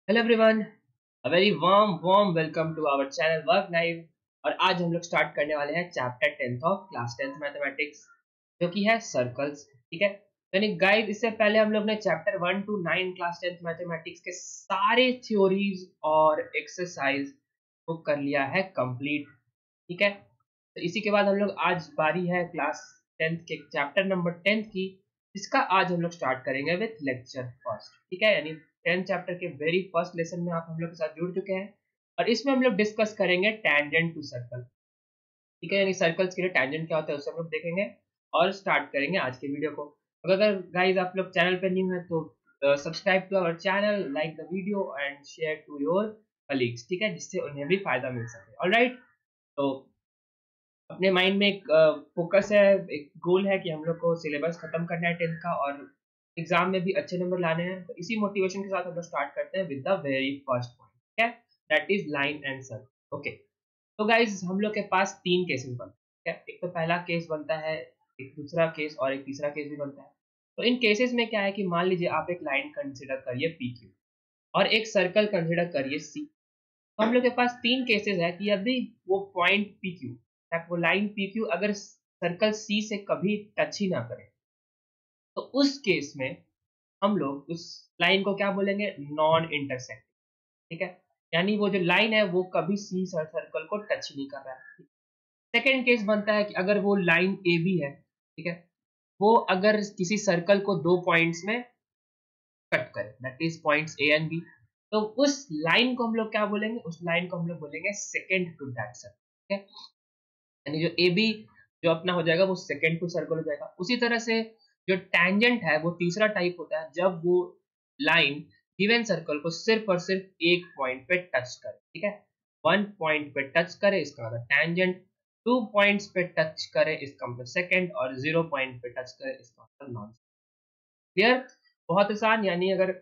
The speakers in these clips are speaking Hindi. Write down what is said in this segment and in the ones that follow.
Hello everyone, a very warm welcome to our channel work live. और आज हम लोग स्टार्ट करने वाले हैं chapter 10th of class 10th mathematics, जो कि है सर्कल्स। ठीक है, यानी गाइस इससे पहले हम लोग ने chapter 1 to 9 class 10th mathematics के सारे थ्योरीज और एक्सरसाइज को कर लिया है कंप्लीट। ठीक है, तो इसी के बाद हम लोग आज बारी है क्लास 10th के चैप्टर नंबर 10th की, इसका आज हम लोग स्टार्ट करेंगे विथ लेक्चर फर्स्ट। ठीक है, यानी 10th चैप्टर के वेरी फर्स्ट लेसन में आप हम लोग के साथ जुड़ चुके हैं और इसमें हम लोग डिस्कस करेंगे टैंजेंट टू सर्कल। ठीक है, यानी सर्कल्स के लिए टैंजेंट क्या होता है उसे हम लोग देखेंगे और स्टार्ट करेंगे आज के वीडियो को। अगर गाइस आप लोग चैनल पे न्यू है तो subscribe to our channel, like the video and share to your colleagues. ठीक है, जिससे उन्हें भी फायदा मिल सके। ऑलराइट, तो अपने माइंड में एक फोकस है, एक गोल है कि हम लोग को सिलेबस खत्म करना है 10th का और एग्जाम में भी अच्छे नंबर लाने हैं। तो इसी मोटिवेशन के साथ हम लोग स्टार्ट करते हैं with the very first point. ठीक है, that is line and circle. Okay, तो गाइज हम लोग के पास तीन केसेस बनते हैं। एक तो पहला केस बनता है, एक दूसरा केस और एक तीसरा केस भी बनता है। तो इन केसेस में क्या है कि मान लीजिए आप एक लाइन कंसिडर करिए पी क्यू और एक सर्कल कंसिडर करिए सी। तो हम लोग के पास तीन केसेस है कि यदि वो पॉइंट पी क्यू, वो लाइन पी क्यू अगर सर्कल सी से कभी टच ही ना करे, तो उस केस में हम लोग उस लाइन को क्या बोलेंगे, नॉन इंटरसेक्ट। ठीक है, यानी वो जो लाइन है वो कभी सी सर्कल को टच नहीं कर रहा है। सेकेंड केस बनता है कि अगर वो लाइन ए बी है, ठीक है, वो अगर किसी सर्कल को दो पॉइंट्स में कट करे, that is points A and B, तो उस लाइन को हम लोग क्या बोलेंगे, उस लाइन को हम लोग बोलेंगे सेकेंड टू दैट सर्कल। ठीक है, यानी जो ए बी जो अपना हो जाएगा वो सेकेंड टू सर्कल हो जाएगा। उसी तरह से जो टैंजेंट है वो तीसरा टाइप होता है, जब वो लाइन गिवन सर्कल को सिर्फ और सिर्फ एक पॉइंट पे टच करे। ठीक है, वन पॉइंट पे टच करे इसका मतलब टैंजेंट, टू पॉइंट्स पे टच करे इसका मतलब सेकेंड, और जीरो पॉइंट पे टच करे इसका मतलब नॉन। क्लियर? बहुत आसान। यानी अगर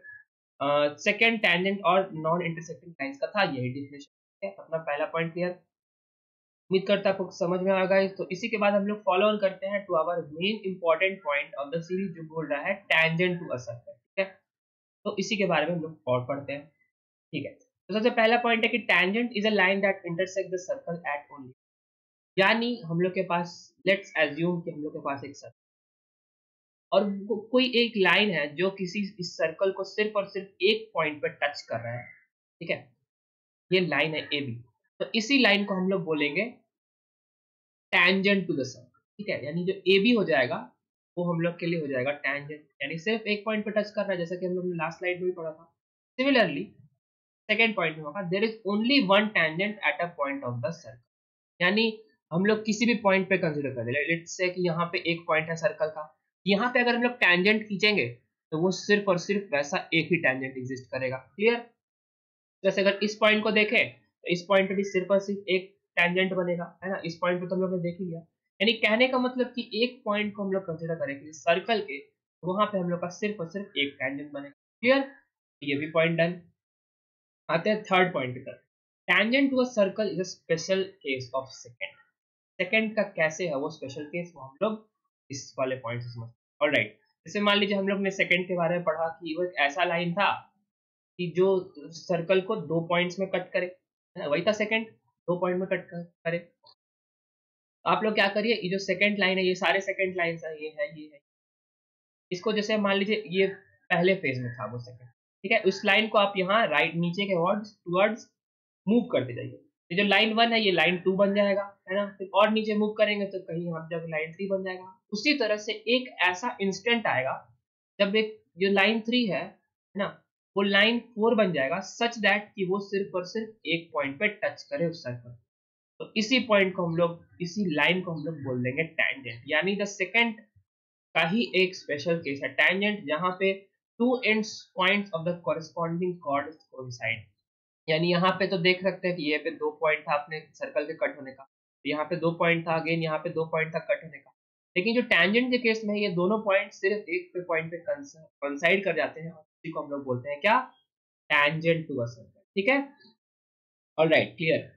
सेकेंड टैंजेंट और नॉन इंटरसेक्टिंग लाइंस का था यही डिफिनेशन है। अपना पहला पॉइंट क्लियर, उम्मीद करता है आपको समझ में आएगा। तो इसी के बाद हम लोग फॉलो ऑन करते हैं to our main important point of the series, जो बोल रहा है टैंजेंट टू अ सर्कल। ठीक है, तो इसी के बारे में हम लोग और पढ़ते हैं। ठीक है, तो सबसे पहला पॉइंट है कि tangent is a line that intersect the circle eight only. यानी हम लोग के पास, लेट्स एज्यूम कि हम लोग के पास एक सर्कल और कोई एक लाइन है जो किसी इस सर्कल को सिर्फ और सिर्फ एक पॉइंट पर टच कर रहा है। ठीक है, ये लाइन है ए बी, तो इसी लाइन को हम लोग बोलेंगे टैंजेंट टू द सर्कल। ठीक है, यानी जो ए बी हो जाएगा वो हम लोग के लिए हो जाएगा टैंजेंट, यानी सिर्फ एक पॉइंट पे टच कर रहा है, जैसा कि हम लोग ने लास्ट स्लाइड में भी पढ़ा था। सिमिलरली सेकेंड पॉइंट में होगा there is only one tangent at a point of the circle. यानी हम लोग किसी भी पॉइंट पे कंसीडर करें, लेट्स से कि यहाँ पे एक पॉइंट है सर्कल का, यहाँ पे अगर हम लोग टैंजेंट खींचेंगे तो वो सिर्फ और सिर्फ वैसा एक ही टैंजेंट एग्जिस्ट करेगा। क्लियर? जैसे अगर इस पॉइंट को देखें तो इस पॉइंट पे भी सिर्फ और सिर्फ एक टैंजेंट बनेगा, है ना। इस पॉइंट पे तो हम लोग ने देख ही लिया। यानी कहने का मतलब कि एक पॉइंट को हम लोग कंसीडर करें कि सर्कल के, तो वहां पे हम लोग का सिर्फ और सिर्फ एक टैंजेंट बनेगा। क्लियर? ये भी पॉइंट डन। आते हैं थर्ड पॉइंट की तरफ। Tangent to a circle is a special case of secant. Secant का कैसे है वो स्पेशल केस, वो हम लोग इस वाले पॉइंट से समझते हैं। ऑलराइट, जैसे मान लीजिए हम लोग ने सेकंड के बारे में पढ़ा कि वो एक ऐसा लाइन था कि जो सर्कल को दो पॉइंट्स में कट करे, है ना, वही था सेकंड, दो पॉइंट में कट करे। तो आप लोग क्या करिए, ये जो सेकंड लाइन है, ये सारे सेकंड लाइन है, ये है, ये है, इसको जैसे मान लीजिए ये पहले फेज में था वो सेकंड। ठीक है, उस लाइन को आप यहाँ राइट नीचे के वर्ड्स टूवर्ड्स मूव करते जाइए। ये जो लाइन वन है ये लाइन टू बन जाएगा, है ना। फिर और नीचे मूव करेंगे तो कहीं यहाँ जब लाइन थ्री बन जाएगा। उसी तरह से एक ऐसा इंस्टेंट आएगा जब एक जो लाइन थ्री है ना, वो लाइन फोर बन जाएगा, सच दैट कि वो सिर्फ और सिर्फ एक पॉइंट पे टच करे उस सर्कल। तो इसी पॉइंट को हम लोग, इसी लाइन को हम लोग बोल देंगे टैंजेंट। यानी द सेकंड का ही एक स्पेशल केस है टैंजेंट, जहां पे two ends points of the corresponding chord coincide. यानी यहाँ पे तो देख सकते हैं कि ये पे दो पॉइंट था अपने सर्कल के कट होने का, यहाँ पे दो पॉइंट था, अगेन यहाँ पे दो पॉइंट था कट होने का। लेकिन जो टैंजेंट के केस में ये दोनों पॉइंट सिर्फ एक पे पॉइंट पे कंसाइड कर जाते हैं और उसी को हम लोग बोलते हैं क्या, टैंजेंट टू अ सर्कल। ठीक है, ऑलराइट, क्लियर।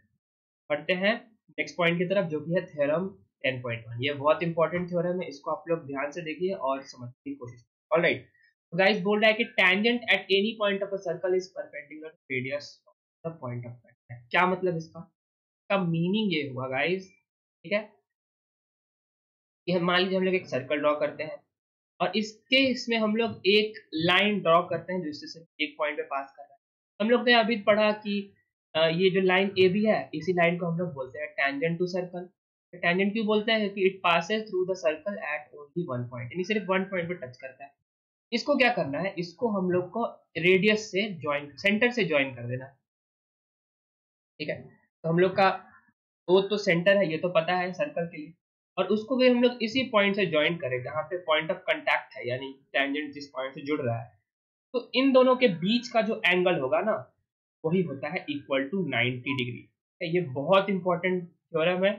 पढ़ते हैं नेक्स्ट पॉइंट की तरफ, जो कि है थ्योरम 10.1। ये बहुत इंपॉर्टेंट थ्योरम है, इसको आप लोग ध्यान से देखिए और समझने की कोशिश करिए। ऑलराइट, गाइस बोल रहा है कि tangent at any point of a circle is perpendicular to radius of the point of contact. क्या मतलब इसका मीनिंग ये हुआ गाइस, ठीक है, कि हम मान लीजिए हम लोग एक सर्कल ड्रॉ करते हैं और इसमें हम लोग एक लाइन ड्रॉ करते हैं जो इससे सिर्फ एक पॉइंट पे पास कर रहा है। हम लोग ने अभी पढ़ा कि ये जो लाइन ए बी है, इसी लाइन को हम लोग बोलते हैं टेंजेंट टू सर्कल। टेंजेंट क्यों बोलते हैं? क्योंकि it passes through the circle eight only one point, यानी सिर्फ वन पॉइंट पे टच करता है। इसको क्या करना है, इसको हम लोग को रेडियस से ज्वाइन, सेंटर से ज्वाइन कर देना है, ठीक है। तो हम लोग का वो तो सेंटर है, ये तो पता है सर्कल के लिए, और उसको भी हम लोग इसी पॉइंट से ज्वाइन करें जहाँ पे पॉइंट ऑफ कांटेक्ट है, यानी टेंजेंट जिस पॉइंट से जुड़ रहा है। तो इन दोनों के बीच का जो एंगल होगा ना, वही होता है इक्वल टू 90 डिग्री। ये बहुत इंपॉर्टेंट थ्योरम है,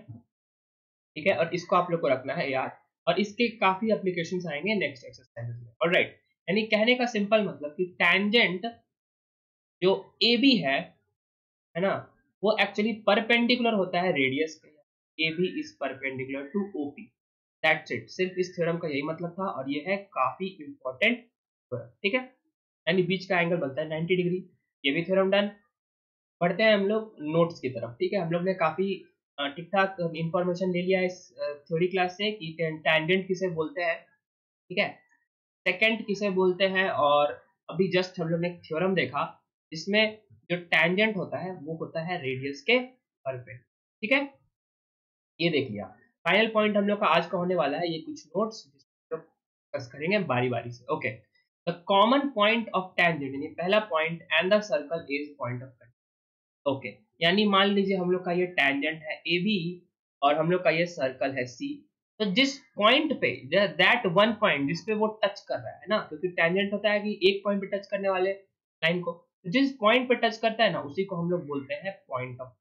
ठीक है, और इसको आप लोग को रखना है याद, और इसके काफी एप्लीकेशंस आएंगे नेक्स्ट एक्सरसाइज में। ऑलराइट, यानी कहने का सिंपल मतलब कि टेंजेंट जो ए बी है ना, वो एक्चुअली परपेंडिकुलर होता है रेडियस के। A B is perpendicular to O P, that's it. सिर्फ इस थ्योरम का यही मतलब था, और ये है काफी इंपॉर्टेंट थ्योरम, ठीक है। यानी बीच का एंगल बनता है 90 डिग्री। ये भी थ्योरम डन। बढ़ते हैं हम लोग नोट्स की तरफ, ठीक है। हम लोग ने काफी ठीक ठाक इंफॉर्मेशन ले लिया इस थ्योरी क्लास से कि टेंजेंट किसे बोलते हैं, ठीक है, सेकेंड किसे बोलते हैं, और अभी जस्ट हम लोग ने थ्योरम देखा जिसमें जो टेंजेंट होता है वो होता है रेडियस के परपेंडिकुलर, ठीक है। ये देख लिया। फाइनल पॉइंट हम लोग का आज का होने वाला है ये कुछ नोट्स जिसको डिस्कस करेंगे बारी बारी से। Okay, the common point of tangent, यानी पहला point and the circle is point of contact. Okay, यानी मान लीजिए हम लोग का ये टेंजेंट है ए बी और हम लोग का ये सर्कल है सी। तो जिस पॉइंट पे, दैट वन पॉइंट जिस पे वो टच कर रहा है ना, क्योंकि टेंजेंट होता है कि एक पॉइंट पे टच करने वाले लाइन को, तो जिस पॉइंट पे टच करता है ना उसी को हम लोग बोलते हैं पॉइंट ऑफ,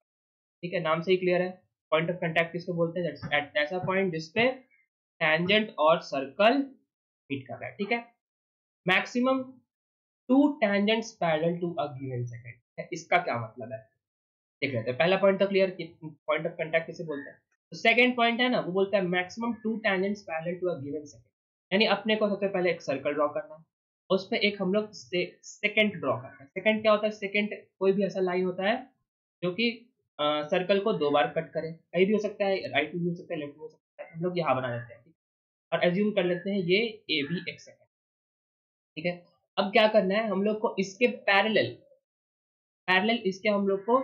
ठीक है, नाम से ही क्लियर है। पॉइंट ऑफ कांटेक्ट किसको बोलते हैं? एट ऐसा पॉइंट जिसपे टेंजेंट और सर्कल मीट कर रहा है, ठीक है। Maximum two tangents parallel to a given secant, इसका क्या मतलब है देख लेते हैं। पहला पॉइंट तो क्लियर कि पॉइंट ऑफ कांटेक्ट किसे बोलते हैं। तो सेकंड पॉइंट है ना, वो बोलता है maximum two tangents parallel to a given secant, यानी अपने को सबसे पहले एक सर्कल ड्रॉ करना है, उस पे एक हम लोग सेकंड ड्रॉ करते हैं। सेकंड क्या होता है? सेकंड कोई भी ऐसा लाइन होता है जो कि सर्कल को दो बार कट करे, कहीं भी हो सकता है, राइट में भी हो सकता है, लेफ्ट में हो सकता है। हम लोग यहाँ बना लेते हैं और एज्यूम कर लेते हैं ये ए बी एक सेकंड, ठीक है। अब क्या करना है हम लोग को, इसके पैरेलल पैरेलल इसके हम लोग को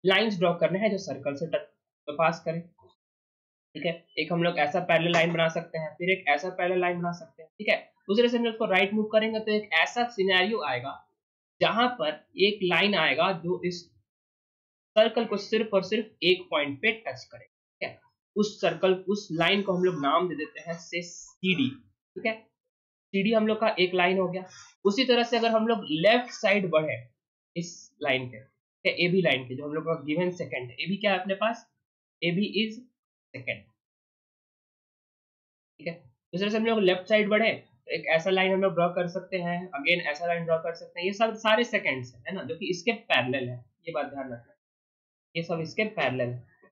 लाइंस ड्रॉ करने हैं जो सर्कल से टच पास करें, ठीक है। एक हम लोग ऐसा पैरेलल लाइन बना सकते हैं, फिर एक ऐसा पैरेलल लाइन बना सकते हैं, ठीक है। दूसरे से हम लोग इसको राइट मूव करेंगे तो एक ऐसा सिनेरियो आएगा जहां पर एक लाइन आएगा जो इस सर्कल को सिर्फ और सिर्फ एक पॉइंट पे टच करे, ठीक है। उस सर्कल, उस लाइन को हम लोग नाम दे देते हैं से सी डी, ठीक है। सी डी हम लोग का एक लाइन हो गया। उसी तरह से अगर हम लोग लेफ्ट साइड बढ़े इस लाइन के, ए बी लाइन के, जो हम लोग का गिवन सेकंड है, ए बी क्या है अपने पास? ए बी इज सेकंड, ठीक है। इस तरह से हम लोग लेफ्ट साइड बढ़े तो एक ऐसा लाइन हम लोग ड्रॉ कर सकते हैं, अगेन ऐसा लाइन ड्रॉ कर सकते हैं। ये सब सारे सेकंड्स है ना, जो कि इसके पैरेलल है, ये बात ध्यान रखना, ये सब इसके पैरेलल है।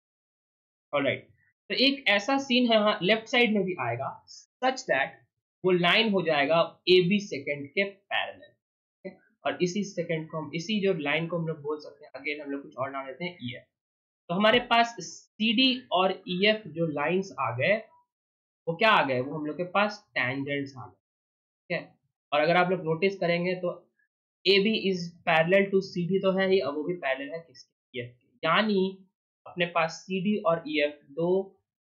ऑलराइट, तो एक ऐसा सीन है यहाँ लेफ्ट साइड में भी आएगा सच दैट वो लाइन हो जाएगा ए बी सेकंड के पैरेलल, और इसी सेकंड को हम, इसी जो लाइन को हम लोग बोल सकते हैं, अगेन हम लोग कुछ और नाम देते हैं ई एफ। तो हमारे पास सी डी और ई एफ जो लाइंस आ गए, वो क्या आ गए? वो हम लोग के पास टेंजेंट्स आ गए, ठीक है। और अगर आप लोग नोटिस करेंगे तो A B is parallel to C D तो है ही, अब वो भी पैरेलल है किसके? ई एफ के। यानी अपने पास सी डी और ई एफ दो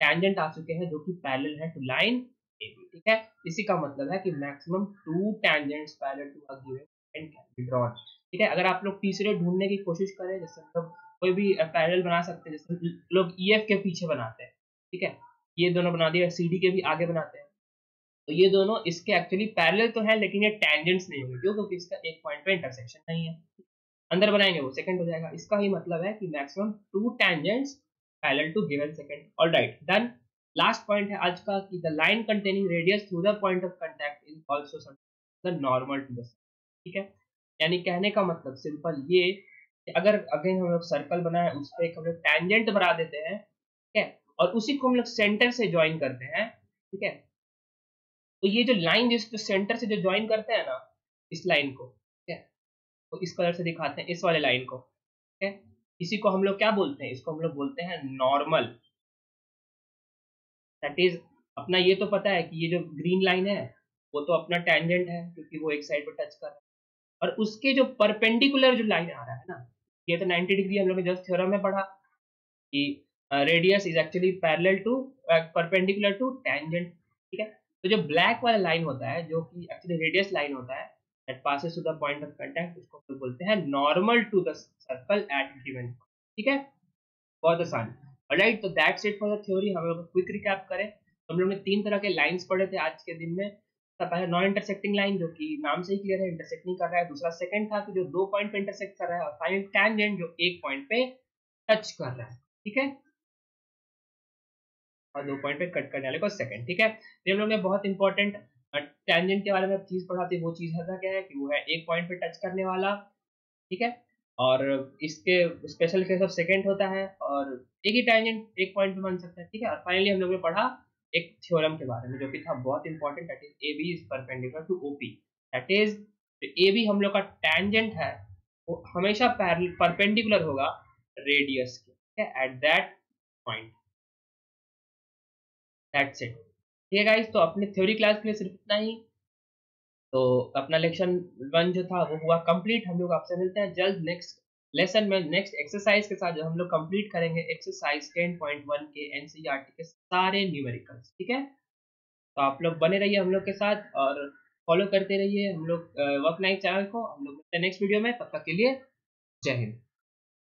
टेंजेंट आ चुके हैं जो कि पैरेलल है टू लाइन ए बी, ठीक है। इसी का मतलब है कि maximum two tangents parallel to a given point can be drawn, ठीक है। अगर आप लोग तीसरे ढूंढने की कोशिश करें, जैसे हम लोग कोई भी पैरेलल बना सकते हैं, जैसे लोग ई एफ के पीछे बनाते हैं, ठीक है, ये दोनों बना दिया, सी डी के भी आगे बनाते हैं, तो ये दोनों इसके एक्चुअली पैरेलल तो है लेकिन ये टेंजेंट्स नहीं होंगे, क्यों? क्योंकि इसका एक पॉइंट पे इंटरसेक्शन नहीं है। अंदर बनाएंगे वो सेकंड हो जाएगा। इसका ही मतलब है कि maximum two tangents parallel to given secant. Alright, done. Last point है आज का कि the line containing radius through the point of contact is also the normal to the, ठीक है। यानी कहने का मतलब सिंपल ये कि अगर अगेन हम लोग सर्कल बनाए, उस पर एक हम लोग टेंजेंट बना देते हैं, ठीक है, और उसी को हम लोग सेंटर से ज्वाइन करते हैं, ठीक है, तो ये जो लाइन जिस सेंटर से जो ज्वाइन करते हैं ना इस लाइन को, ठीक है, तो इस कलर से दिखाते हैं इस वाले लाइन को, ठीक है। इसी को हम लोग क्या बोलते हैं, इसको हम लोग बोलते हैं नॉर्मल। दैट इज, अपना ये तो पता है कि ये जो ग्रीन लाइन है वो तो अपना टेंजेंट है क्योंकि वो एक साइड पर टच कर रहा है, और उसके जो परपेंडिकुलर जो लाइन आ रहा है ना, ये तो 90 डिग्री हम लोग ने जस्ट थ्योरम में पढ़ा कि radius is actually parallel to perpendicular to tangent, ठीक है। तो जो ब्लैक वाला लाइन होता है जो कि एक्चुअली रेडियस लाइन होता है that passes to the point of contact, उसको हम लोग बोलते हैं normal to the circle at given, ठीक है। बहुत आसान। ऑलराइट, तो that's it for the theory. हम लोग क्विक रिकैप करें, हम लोग ने 3 तरह के लाइंस पढ़े थे आज के दिन में। पहला नॉन इंटरसेक्टिंग लाइन जो कि नाम से ही क्लियर है, इंटरसेक्ट नहीं कर रहा है। दूसरा सेकंड था कि जो 2 पॉइंट पे इंटरसेक्ट कर रहा है, और फाइनल टैंजेंट जो एक पॉइंट पे टच कर रहा है, ठीक है, और 2 पॉइंट पे कट करने वाले को सेकंड, ठीक है। तो हम लोग ने बहुत इंपॉर्टेंट टैंजेंट के बारे में चीज पढ़ा थी। वो चीज है क्या है कि वो है एक पॉइंट पे टच करने वाला, ठीक है, और इसके स्पेशल केस ऑफ सेकंड होता है, और एक ही टैंजेंट एक पॉइंट पे बन सकता है, ठीक है। और फाइनली हम लोग ने पढ़ा एक थ्योरम के बारे में जो कि था बहुत important, that is A B is perpendicular to O P. That is A B हम लोग का टैंजेंट है वो हमेशा परपेंडिकुलर होगा रेडियस के, ठीक है, at that point. That's it, ठीक है गाइस। तो अपने थ्योरी क्लास के लिए सिर्फ इतना ही। तो अपना लेक्शन 1 जो था वो हुआ कंप्लीट। हम लोग आपसे मिलते हैं जल्द नेक्स्ट लेसन में, नेक्स्ट एक्सरसाइज के साथ, जो हम लोग कंप्लीट करेंगे एक्सरसाइज 10.1 के एनसीईआरटी के सारे न्यूमेरिकल्स, ठीक है। तो आप लोग बने रहिए हम लोग के साथ और फॉलो करते रहिए हम लोग वर्क नाइट चैनल को। हम लोग मिलते हैं नेक्स्ट वीडियो में, तब तक के लिए जय हिंद।